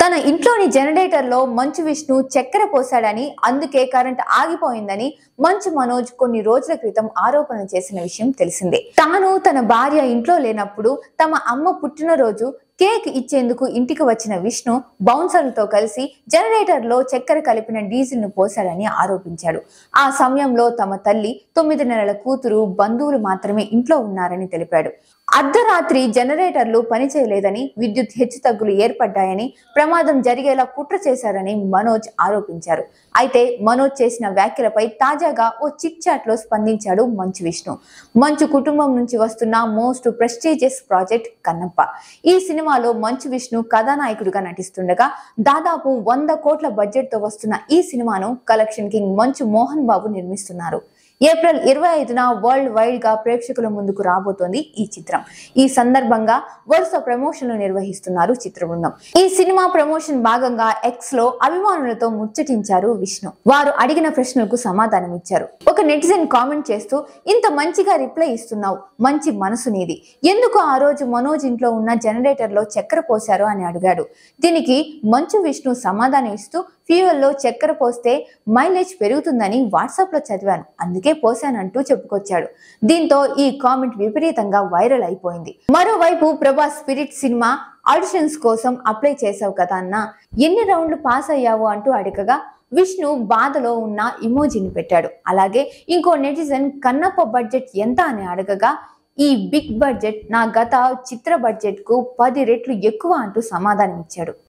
తన ఇంట్లోని జనరేటర్ లో మంచు విష్ణు చక్కెర పోశాడని, అందుకే కరెంట్ ఆగిపోయిందని మంచు మనోజ్ కొన్ని రోజుల క్రితం ఆరోపణ చేసిన విషయం తెలిసిందే. తాను తన భార్య ఇంట్లో లేనప్పుడు తమ అమ్మ పుట్టినరోజు కేక్ ఇచ్చేందుకు ఇంటికి వచ్చిన విష్ణు బౌన్సర్లతో కలిసి జనరేటర్ లో చక్కెర కలిపిన డీజిల్ ను పోశాడని ఆరోపించాడు. ఆ సమయంలో తమ తల్లి, 9 నెలల కూతురు, బంధువులు మాత్రమే ఇంట్లో ఉన్నారని తెలిపాడు. అర్ధరాత్రి జనరేటర్లు పనిచేయలేదని, విద్యుత్ హెచ్చుతగ్గులు ఏర్పడ్డాయని, ప్రమాదం జరిగేలా కుట్ర చేశారని మనోజ్ ఆరోపించారు. అయితే మనోజ్ చేసిన వ్యాఖ్యలపై తాజాగా ఓ చిట్ చాట్ లో స్పందించాడు మంచు విష్ణు. మంచు కుటుంబం నుంచి వస్తున్న మోస్ట్ ప్రెస్టీజియస్ ప్రాజెక్ట్ కన్నప్ప. ఈ సినిమాలో మంచు విష్ణు కథానాయకుడిగా నటిస్తుండగా దాదాపు 100 కోట్ల బడ్జెట్ తో వస్తున్న ఈ సినిమాను కలెక్షన్ కింగ్ మంచు మోహన్ బాబు నిర్మిస్తున్నారు. ఏప్రిల్ 25న వరల్డ్ వైడ్ గా ప్రేక్షకుల ముందుకు రాబోతోంది ఈ చిత్రం. ఈ సందర్భంగా వరుస ప్రమోషన్లు నిర్వహిస్తున్నారు చిత్ర బృందం. ఈ సినిమా ప్రమోషన్ భాగంగా ఎక్స్ లో అభిమానులతో ముచ్చటించారు విష్ణు. వారు అడిగిన ప్రశ్నలకు సమాధానం ఇచ్చారు. ఒక నెటిజన్ కామెంట్ చేస్తూ, ఇంత మంచిగా రిప్లై ఇస్తున్నావు, మంచి మనసు నీది, ఎందుకు ఆ రోజు మనోజ్ ఇంట్లో ఉన్న జనరేటర్ లో చక్కెర పోశారు అని అడిగాడు. దీనికి మంచు విష్ణు సమాధానం ఇస్తూ, ఫ్యూయల్ లో చక్కెర పోస్తే మైలేజ్ పెరుగుతుందని వాట్సాప్ లో చదివాను, అందుకే పోశానంటూ చెప్పుకొచ్చాడు. దీంతో ఈ కామెంట్ విపరీతంగా వైరల్ అయిపోయింది. మరోవైపు ప్రభాస్ స్పిరిట్ సినిమా ఆడిషన్స్ కోసం అప్లై చేసావు కదా అన్న, ఎన్ని రౌండ్లు పాస్ అయ్యావు అంటూ అడగగా విష్ణు బాధలో ఉన్న ఇమోజీని పెట్టాడు. అలాగే ఇంకో నెటిజన్ కన్నప్ప బడ్జెట్ ఎంత అని అడగగా, ఈ బిగ్ బడ్జెట్ నా గత చిత్ర బడ్జెట్ కు 10 రెట్లు ఎక్కువ అంటూ సమాధానం ఇచ్చాడు.